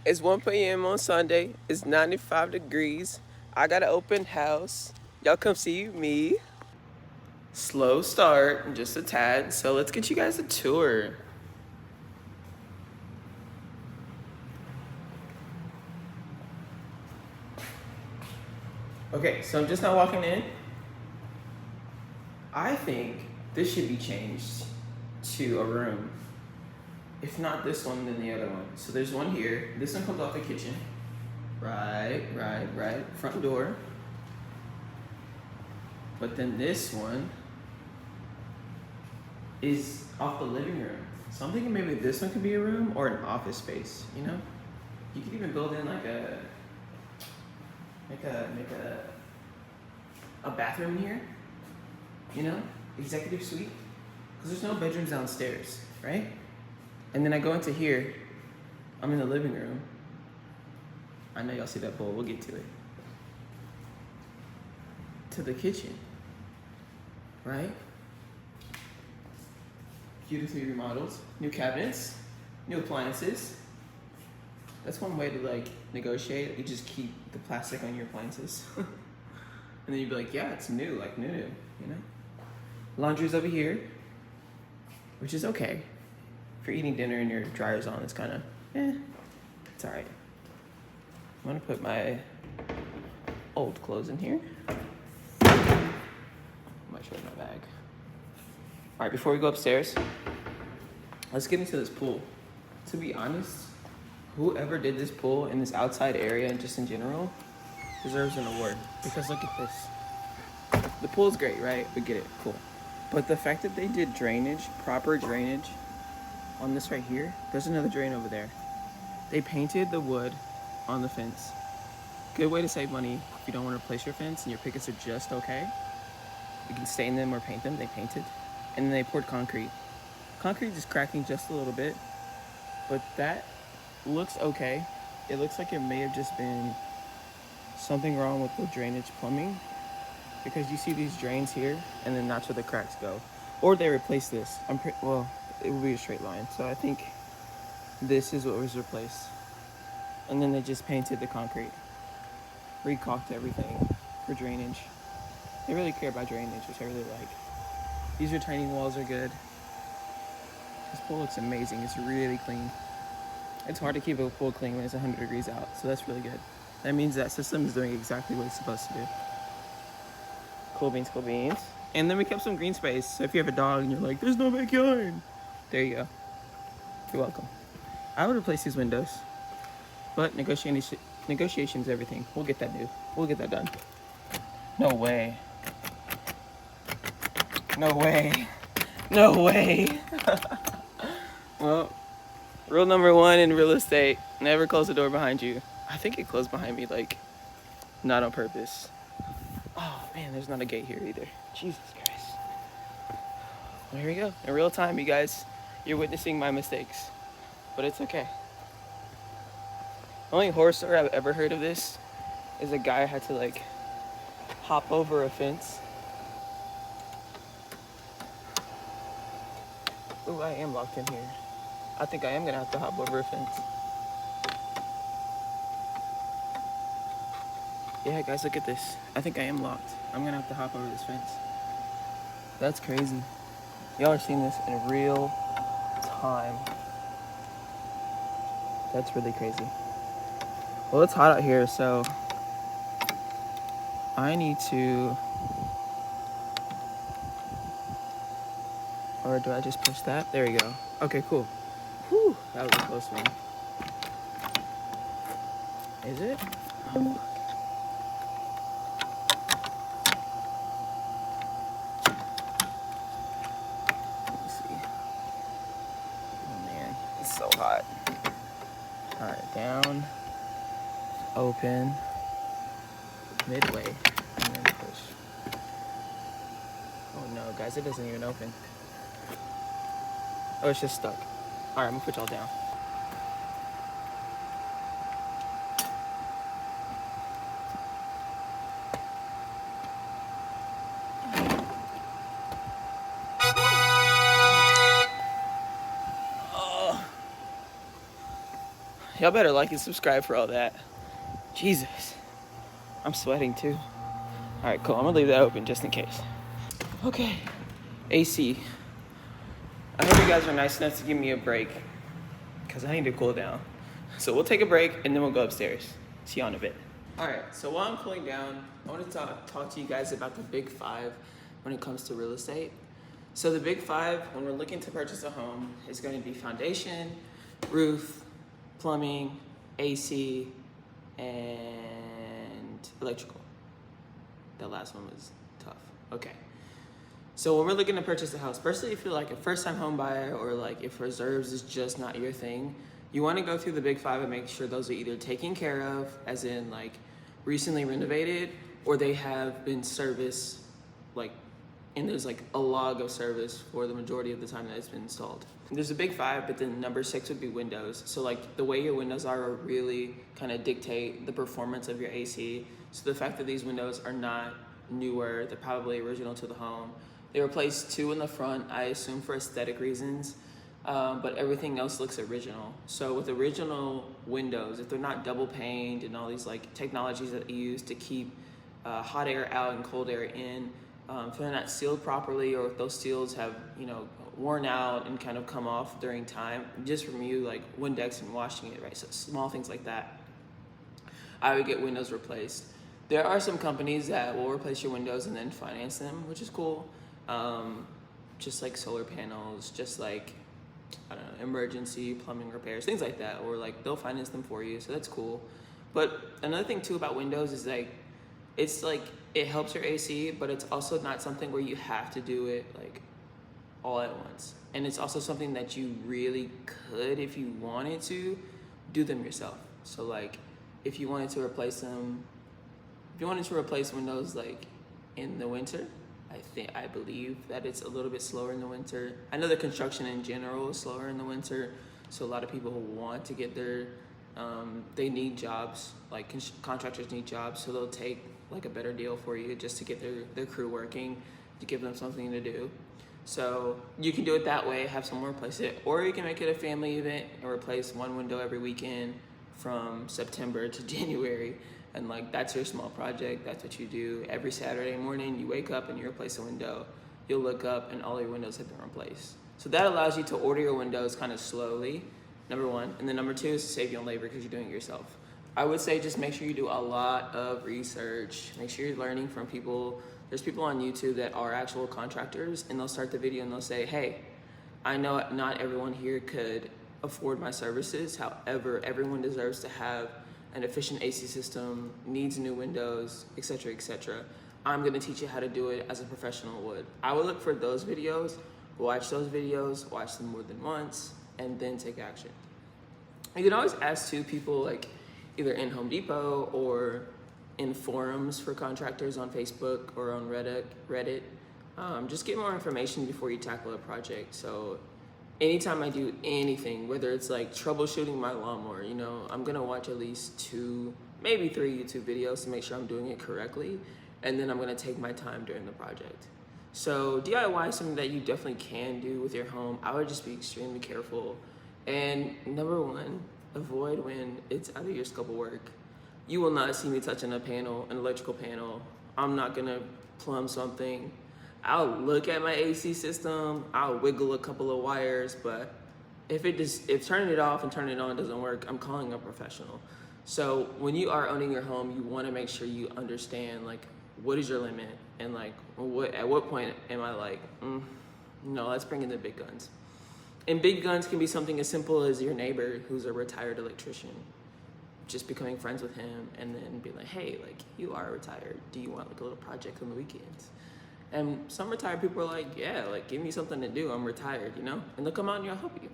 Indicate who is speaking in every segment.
Speaker 1: It's 1 p.m. on Sunday. It's 95 degrees. I got an open house. Y'all come see me. Slow start, just a tad. So let's get you guys a tour. Okay, so I'm just now walking in. I think this should be changed to a room. If not this one, then the other one. So there's one here. This one comes off the kitchen. Right. Front door. But then this one is off the living room. So I'm thinking maybe this one could be a room or an office space, you know? You could even build in like a bathroom here, you know? Executive suite. Because there's no bedrooms downstairs, right? And then I go into here, I'm in the living room. I know y'all see that bowl, we'll get to it. To the kitchen, right? Beautifully remodeled, new cabinets, new appliances. That's one way to like negotiate. You just keep the plastic on your appliances. And then you'd be like, yeah, it's new, like new, you know? Laundry's over here, which is okay. If you're eating dinner and your dryer's on, it's kind of, it's all right. I'm gonna put my old clothes in here. I might show you my bag. All right, before we go upstairs, let's get into this pool. To be honest, whoever did this pool in this outside area and just in general deserves an award. Because look at this. The pool's great, right? We get it, cool. But the fact that they did drainage, proper drainage, on this right here, there's another drain over there. They painted the wood on the fence. Good way to save money if you don't want to replace your fence and your pickets are just okay. You can stain them or paint them. They painted. And then they poured concrete. Concrete is cracking just a little bit, but that looks okay. It looks like it may have just been something wrong with the drainage plumbing, because you see these drains here and then that's where the cracks go. Or they replaced this. Well, it would be a straight line. So I think this is what was replaced. And then they just painted the concrete. Recaulked everything for drainage. They really care about drainage, which I really like. These retaining walls are good. This pool looks amazing. It's really clean. It's hard to keep a pool clean when it's 100 degrees out, so that's really good. That means that system is doing exactly what it's supposed to do. Cool beans, cool beans. And then we kept some green space, so if you have a dog and you're like, there's no backyard, there you go. You're welcome. I would replace these windows, but negotiation's everything. We'll get that new. We'll get that done. No way. No way. No way. Well, rule number one in real estate, never close the door behind you. I think it closed behind me, like, not on purpose. Oh man, there's not a gate here either. Jesus Christ. Well, here we go. In real time, you guys, you're witnessing my mistakes, but it's okay. The only horror story I've ever heard of this is a guy had to like hop over a fence. Ooh, I am locked in here. I think I am gonna have to hop over a fence. Yeah, guys, look at this. I think I am locked. I'm gonna have to hop over this fence. That's crazy. Y'all are seeing this in real time. That's really crazy. Well, it's hot out here, so I need to... Or do I just push that? There we go. Okay, cool. Whew, that was a close one. Is it? Oh, so hot. All right, down, open, midway, and then push. Oh no, guys, it doesn't even open. Oh, it's just stuck. All right, I'm gonna put y'all down. Y'all better like and subscribe for all that. Jesus, I'm sweating too. All right, cool. I'm gonna leave that open just in case. Okay, AC. I hope you guys are nice enough to give me a break because I need to cool down. So we'll take a break and then we'll go upstairs. See you in a bit. All right, so while I'm cooling down, I want to talk to you guys about the big five when it comes to real estate. So the big five, when we're looking to purchase a home, is going to be foundation, roof, plumbing, AC, and electrical. That last one was tough. Okay. So when we're looking to purchase a house, especially if you're like a first-time home buyer or like if reserves is just not your thing, you want to go through the big five and make sure those are either taken care of, as in like recently renovated, or they have been serviced, like, and there's like a log of service for the majority of the time that it's been installed. There's a big five, but then number 6 would be windows. So like the way your windows are really kind of dictate the performance of your AC. So the fact that these windows are not newer, they're probably original to the home. They replaced 2 in the front, I assume for aesthetic reasons, but everything else looks original. So with original windows, if they're not double paned and all these like technologies that you use to keep hot air out and cold air in, if they're not sealed properly, or if those seals have, you know, worn out and kind of come off during time, just from you like Windex and washing it, right? So small things like that, I would get windows replaced. There are some companies that will replace your windows and then finance them, which is cool. Just like solar panels, just like, I don't know, emergency plumbing repairs, things like that, or like they'll finance them for you, so that's cool. But another thing too about windows is like, it's like, it helps your AC, but it's also not something where you have to do it like all at once. And it's also something that you really could, if you wanted to, do them yourself. So like, if you wanted to replace them, if you wanted to replace windows like in the winter, I believe that it's a little bit slower in the winter. I know the construction in general is slower in the winter, so a lot of people want to get their, they need jobs, like contractors need jobs, so they'll take like a better deal for you just to get their crew working, to give them something to do. So you can do it that way, have someone replace it, or you can make it a family event and replace one window every weekend from September to January. And like, that's your small project. That's what you do. Every Saturday morning, you wake up and you replace a window. You'll look up and all your windows have been replaced. So that allows you to order your windows kind of slowly, number 1. And then number 2 is to save you on labor because you're doing it yourself. I would say just make sure you do a lot of research. Make sure you're learning from people. There's people on YouTube that are actual contractors, and they'll start the video and they'll say, hey, I know not everyone here could afford my services. However, everyone deserves to have an efficient AC system, needs new windows, etc., etc. I'm gonna teach you how to do it as a professional would. I would look for those videos, watch them more than once, and then take action. You can always ask too people, like either in Home Depot or in forums for contractors on Facebook or on Reddit. Just get more information before you tackle a project. So anytime I do anything, whether it's like troubleshooting my lawnmower, you know, I'm gonna watch at least 2, maybe 3 YouTube videos to make sure I'm doing it correctly, and then I'm gonna take my time during the project. So DIY is something that you definitely can do with your home. I would just be extremely careful. And number 1, avoid when it's out of your scope of work. You will not see me touching a panel, an electrical panel. I'm not gonna plumb something. I'll look at my AC system, I'll wiggle a couple of wires, but if turning it off and turning it on doesn't work, I'm calling a professional. So when you are owning your home, you wanna make sure you understand like, what is your limit? And like, at what point am I like, no, let's bring in the big guns. And big guns can be something as simple as your neighbor who's a retired electrician, just becoming friends with him and then be like, hey, like, you are retired, do you want like a little project on the weekends? And some retired people are like, yeah, like, give me something to do, I'm retired, you know? And they'll come out and they'll help you.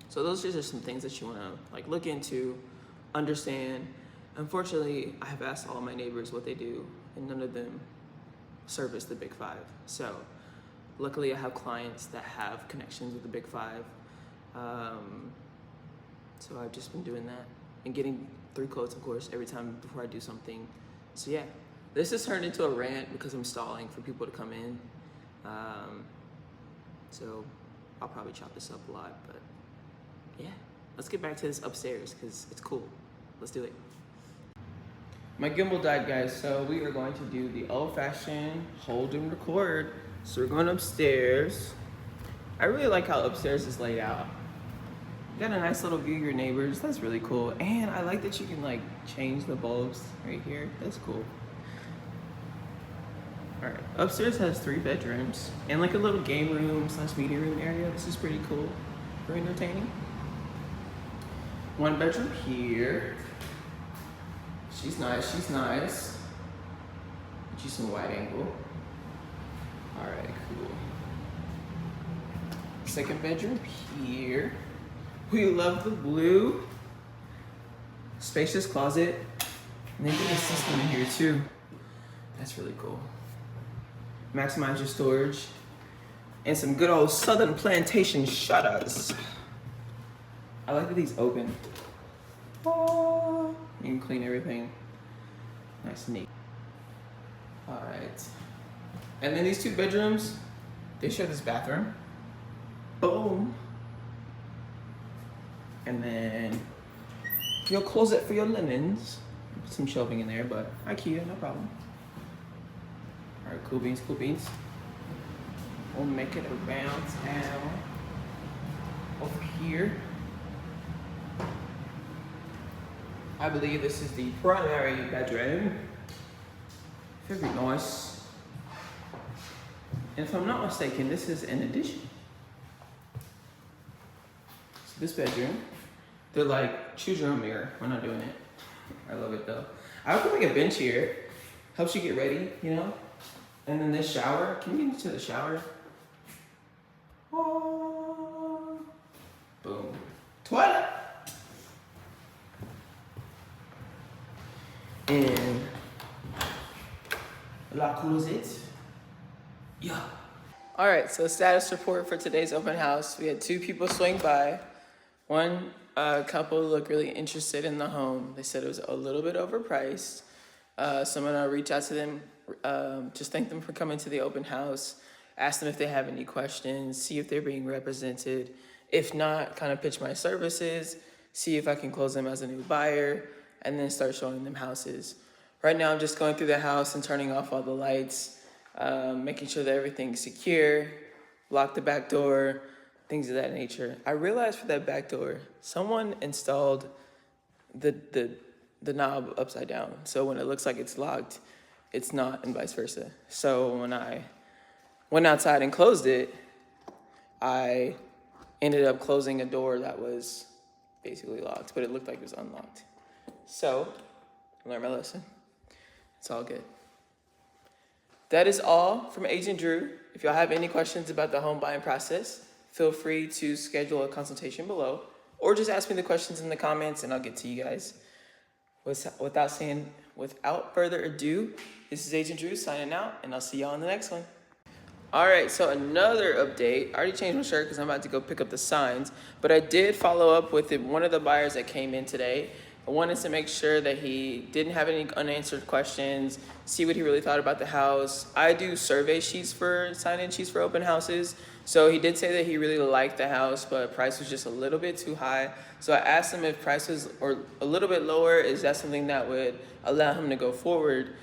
Speaker 1: So those are just some things that you wanna like look into, understand. Unfortunately, I have asked all my neighbors what they do, and none of them service the big 5. So luckily I have clients that have connections with the big 5. So I've just been doing that and getting 3 quotes, of course, every time before I do something. So yeah. This has turned into a rant because I'm stalling for people to come in. So I'll probably chop this up a lot, but yeah, let's get back to this upstairs because it's cool. Let's do it. My gimbal died, guys, so we are going to do the old-fashioned hold and record. So we're going upstairs. I really like how upstairs is laid out. You got a nice little view of your neighbors. That's really cool. And I like that you can like change the bulbs right here. That's cool. All right, upstairs has 3 bedrooms and like a little game room / meeting room area. This is pretty cool, very entertaining. 1 bedroom here. She's nice, she's nice. Get you some wide angle. All right, cool. 2nd bedroom here. We love the blue. Spacious closet. And they did a system in here too. That's really cool. Maximize your storage. And some good old Southern Plantation shutters. I like that these open. Oh, you can clean everything. Nice and neat. All right. And then these 2 bedrooms, they share this bathroom. Boom. And then you'll close it for your linens. Put some shelving in there, but IKEA, no problem. All right, cool beans, cool beans. We'll make it around town. Over here. I believe this is the primary bedroom. Very nice. And if I'm not mistaken, this is an addition. So this bedroom, they're like, choose your own mirror. We're not doing it. I love it though. I would put like a bench here. Helps you get ready, you know? And then this shower, can you get into the shower? Oh. Boom. Toilet. And la closet. Yeah. All right, so status report for today's open house. We had 2 people swing by. One couple looked really interested in the home. They said it was a little bit overpriced. Someone will reach out to them, just thank them for coming to the open house, ask them if they have any questions, see if they're being represented. If not, kind of pitch my services, see if I can close them as a new buyer, and then start showing them houses. Right now, I'm just going through the house and turning off all the lights, making sure that everything's secure, lock the back door, things of that nature. I realized for that back door, someone installed the knob upside down. So when it looks like it's locked, it's not, and vice versa. So when I went outside and closed it, I ended up closing a door that was basically locked, but it looked like it was unlocked. So I learned my lesson. It's all good. That is all from Agent Drew. If y'all have any questions about the home buying process, feel free to schedule a consultation below, or just ask me the questions in the comments and I'll get to you guys. Without further ado, this is Agent Drew signing out, and I'll see y'all in the next one. All right, so another update. I already changed my shirt because I'm about to go pick up the signs, but I did follow up with one of the buyers that came in today. I wanted to make sure that he didn't have any unanswered questions, see what he really thought about the house. I do survey sheets for sign-in sheets for open houses. So he did say that he really liked the house, but price was just a little bit too high. So I asked him if prices are a little bit lower, is that something that would allow him to go forward?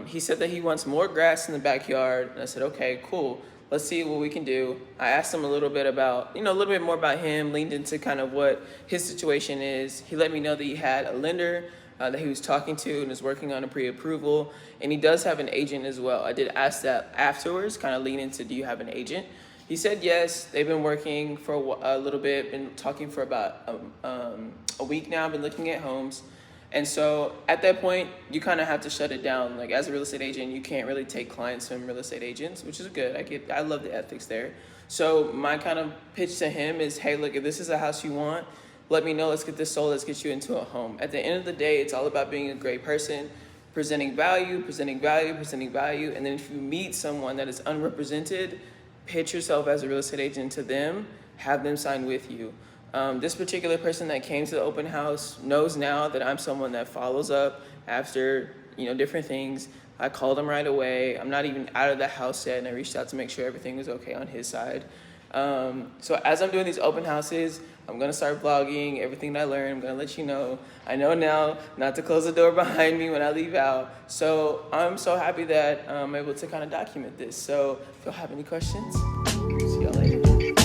Speaker 1: He said that he wants more grass in the backyard. And I said, okay, cool. Let's see what we can do. I asked him a little bit about, a little bit more about him, leaned into kind of what his situation is. He let me know that he had a lender that he was talking to and is working on a pre-approval. And he does have an agent as well. I did ask that afterwards, kind of lean into, do you have an agent? He said yes. They've been working for a little bit, been talking for about a week now, been looking at homes. And so at that point, you kind of have to shut it down. Like as a real estate agent, you can't really take clients from real estate agents, which is good. I love the ethics there. So my kind of pitch to him is, hey, look, if this is a house you want, let me know. Let's get this sold. Let's get you into a home. At the end of the day, it's all about being a great person, presenting value. And then if you meet someone that is unrepresented, pitch yourself as a real estate agent to them, have them sign with you. This particular person that came to the open house knows now that I'm someone that follows up after, different things. I called him right away. I'm not even out of the house yet, and I reached out to make sure everything was okay on his side. So as I'm doing these open houses, I'm gonna start vlogging everything that I learned. I'm gonna let you know. I know now not to close the door behind me when I leave out. So I'm so happy that I'm able to kind of document this. So if y'all have any questions, see y'all later.